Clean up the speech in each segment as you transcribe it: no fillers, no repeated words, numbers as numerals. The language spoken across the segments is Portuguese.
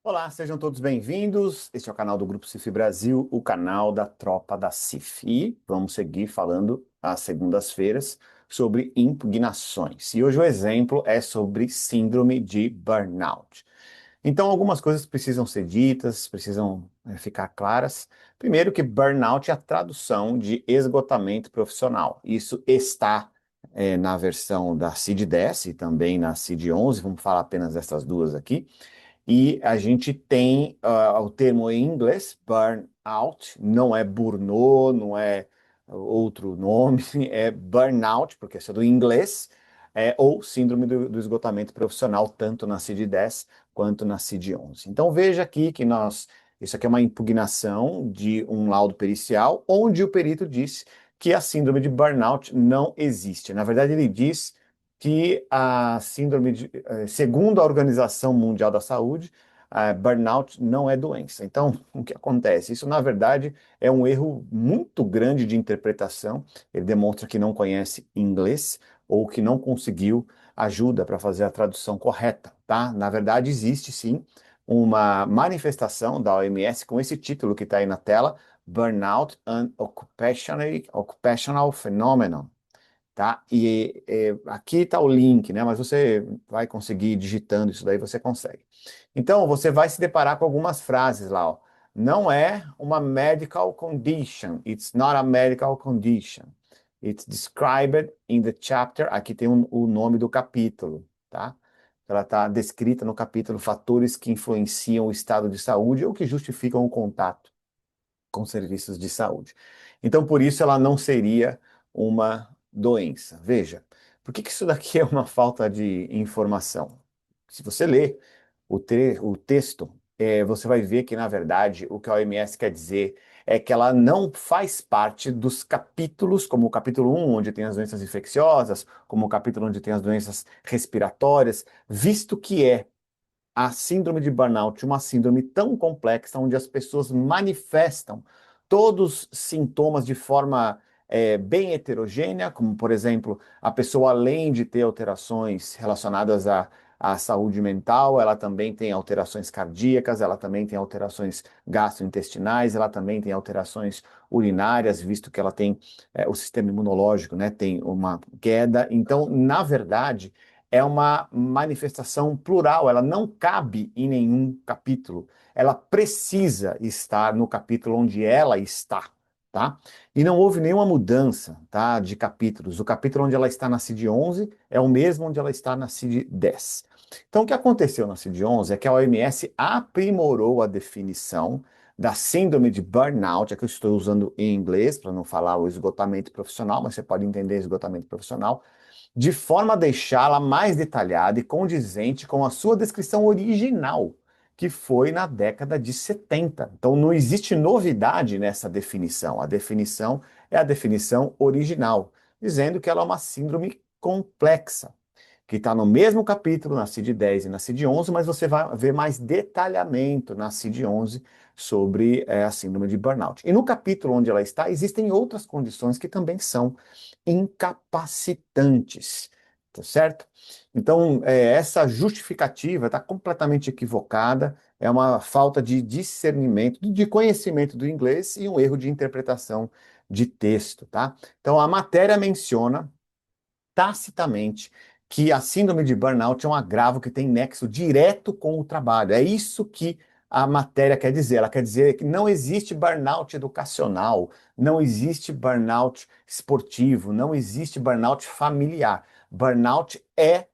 Olá, sejam todos bem-vindos. Este é o canal do Grupo CIF Brasil, o canal da Tropa da CIF. E vamos seguir falando às segundas-feiras sobre impugnações. E hoje o exemplo é sobre síndrome de burnout. Então, algumas coisas precisam ser ditas, precisam ficar claras. Primeiro, que burnout é a tradução de esgotamento profissional. Isso está na versão da CID-10 e também na CID-11. Vamos falar apenas dessas duas aqui. E a gente tem o termo em inglês, burnout, não é burnout, não é outro nome, é burnout, porque isso é do inglês, ou síndrome do esgotamento profissional, tanto na CID-10 quanto na CID-11. Então veja aqui que isso aqui é uma impugnação de um laudo pericial, onde o perito disse que a síndrome de burnout não existe. Na verdade, ele diz que a síndrome segundo a Organização Mundial da Saúde, burnout não é doença. Então, o que acontece? Isso, na verdade, é um erro muito grande de interpretação. Ele demonstra que não conhece inglês ou que não conseguiu ajuda para fazer a tradução correta, tá? Na verdade, existe sim uma manifestação da OMS com esse título que está aí na tela, Burnout and Occupational Phenomenon. Tá? E aqui está o link, né? Mas você vai conseguir digitando isso daí, você consegue. Então, você vai se deparar com algumas frases lá, ó. Não é uma medical condition. It's not a medical condition. It's described in the chapter. Aqui tem o nome do capítulo, tá? Ela está descrita no capítulo fatores que influenciam o estado de saúde ou que justificam o contato com serviços de saúde. Então, por isso, ela não seria uma doença. Veja, por que isso daqui é uma falta de informação? Se você ler o texto, você vai ver que, na verdade, o que a OMS quer dizer é que ela não faz parte dos capítulos, como o capítulo 1, onde tem as doenças infecciosas, como o capítulo onde tem as doenças respiratórias, visto que é a síndrome de burnout, uma síndrome tão complexa, onde as pessoas manifestam todos os sintomas de forma bem heterogênea, como, por exemplo, a pessoa, além de ter alterações relacionadas à saúde mental, ela também tem alterações cardíacas, ela também tem alterações gastrointestinais, ela também tem alterações urinárias, visto que ela tem o sistema imunológico, né, tem uma queda. Então, na verdade, é uma manifestação plural, ela não cabe em nenhum capítulo. Ela precisa estar no capítulo onde ela está, tá? E não houve nenhuma mudança, tá, de capítulos. O capítulo onde ela está na CID-11 é o mesmo onde ela está na CID-10. Então, o que aconteceu na CID-11 é que a OMS aprimorou a definição da síndrome de burnout, é que eu estou usando em inglês para não falar o esgotamento profissional, mas você pode entender esgotamento profissional, de forma a deixá-la mais detalhada e condizente com a sua descrição original, que foi na década de 70. Então não existe novidade nessa definição. A definição é a definição original, dizendo que ela é uma síndrome complexa, que está no mesmo capítulo, na CID-10 e na CID-11, mas você vai ver mais detalhamento na CID-11 sobre a síndrome de burnout. E no capítulo onde ela está, existem outras condições que também são incapacitantes, tá certo? Então, essa justificativa está completamente equivocada, é uma falta de discernimento, de conhecimento do inglês e um erro de interpretação de texto, tá? Então, a matéria menciona tacitamente que a síndrome de burnout é um agravo que tem nexo direto com o trabalho. É isso que a matéria quer dizer. Ela quer dizer que não existe burnout educacional, não existe burnout esportivo, não existe burnout familiar. Burnout é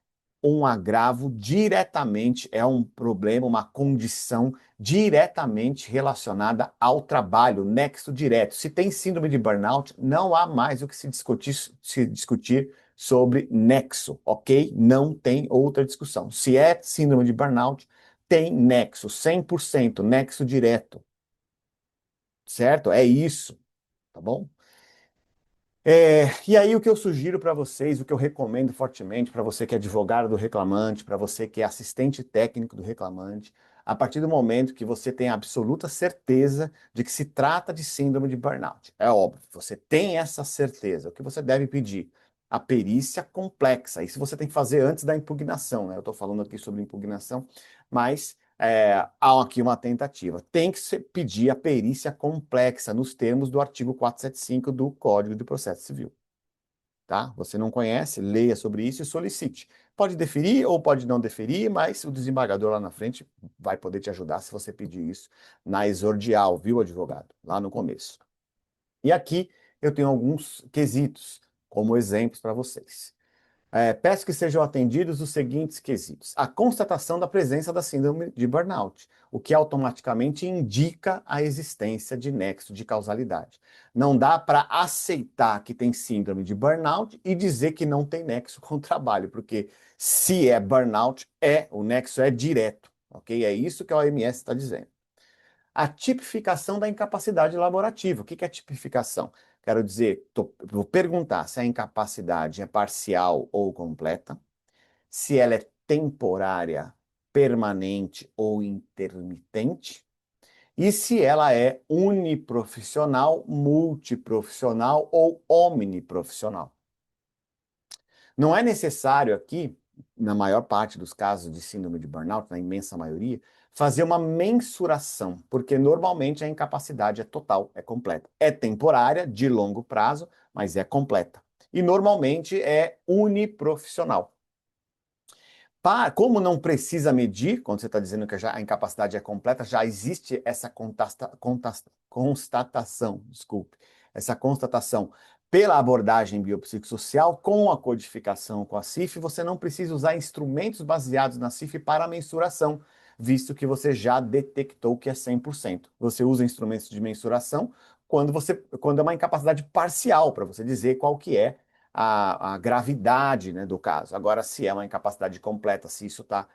um agravo diretamente, é um problema, uma condição diretamente relacionada ao trabalho, nexo direto. Se tem síndrome de burnout, não há mais o que se discutir sobre nexo, ok? Não tem outra discussão. Se é síndrome de burnout, tem nexo, 100% nexo direto, certo? É isso, tá bom? E aí o que eu sugiro para vocês, o que eu recomendo fortemente para você que é advogado do reclamante, para você que é assistente técnico do reclamante, a partir do momento que você tem absoluta certeza de que se trata de síndrome de burnout, é óbvio, você tem essa certeza, o que você deve pedir? A perícia complexa. Isso você tem que fazer antes da impugnação, né? Eu estou falando aqui sobre impugnação, mas há aqui uma tentativa. Tem que pedir a perícia complexa nos termos do artigo 475 do Código de Processo Civil. Tá? Você não conhece, leia sobre isso e solicite. Pode deferir ou pode não deferir, mas o desembargador lá na frente vai poder te ajudar se você pedir isso na exordial, viu, advogado? Lá no começo. E aqui eu tenho alguns quesitos como exemplos para vocês. Peço que sejam atendidos os seguintes quesitos. A constatação da presença da síndrome de burnout, o que automaticamente indica a existência de nexo de causalidade. Não dá para aceitar que tem síndrome de burnout e dizer que não tem nexo com o trabalho, porque se é burnout, o nexo é direto, ok? É isso que a OMS está dizendo. A tipificação da incapacidade laborativa. O que é tipificação? Quero dizer, vou perguntar se a incapacidade é parcial ou completa, se ela é temporária, permanente ou intermitente, e se ela é uniprofissional, multiprofissional ou omniprofissional. Não é necessário aqui, na maior parte dos casos de síndrome de burnout, na imensa maioria, fazer uma mensuração, porque normalmente a incapacidade é total, é completa. É temporária, de longo prazo, mas é completa. E normalmente é uniprofissional. Como não precisa medir, quando você está dizendo que a incapacidade é completa, já existe essa constatação, desculpe, essa constatação pela abordagem biopsicossocial com a codificação com a CIF, você não precisa usar instrumentos baseados na CIF para mensuração, visto que você já detectou que é 100%. Você usa instrumentos de mensuração quando é uma incapacidade parcial, para você dizer qual que é a gravidade, né, do caso. Agora, se é uma incapacidade completa, se isso está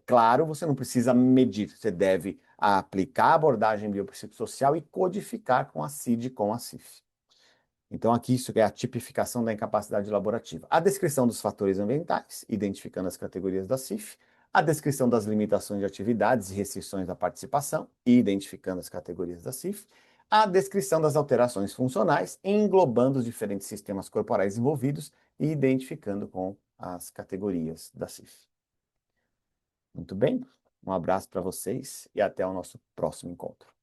claro, você não precisa medir. Você deve aplicar a abordagem biopsicossocial e codificar com a CID e com a CIF. Então, aqui isso é a tipificação da incapacidade laborativa. A descrição dos fatores ambientais, identificando as categorias da CIF. A descrição das limitações de atividades e restrições da participação, identificando as categorias da CIF. A descrição das alterações funcionais, englobando os diferentes sistemas corporais envolvidos e identificando com as categorias da CIF. Muito bem, um abraço para vocês e até o nosso próximo encontro.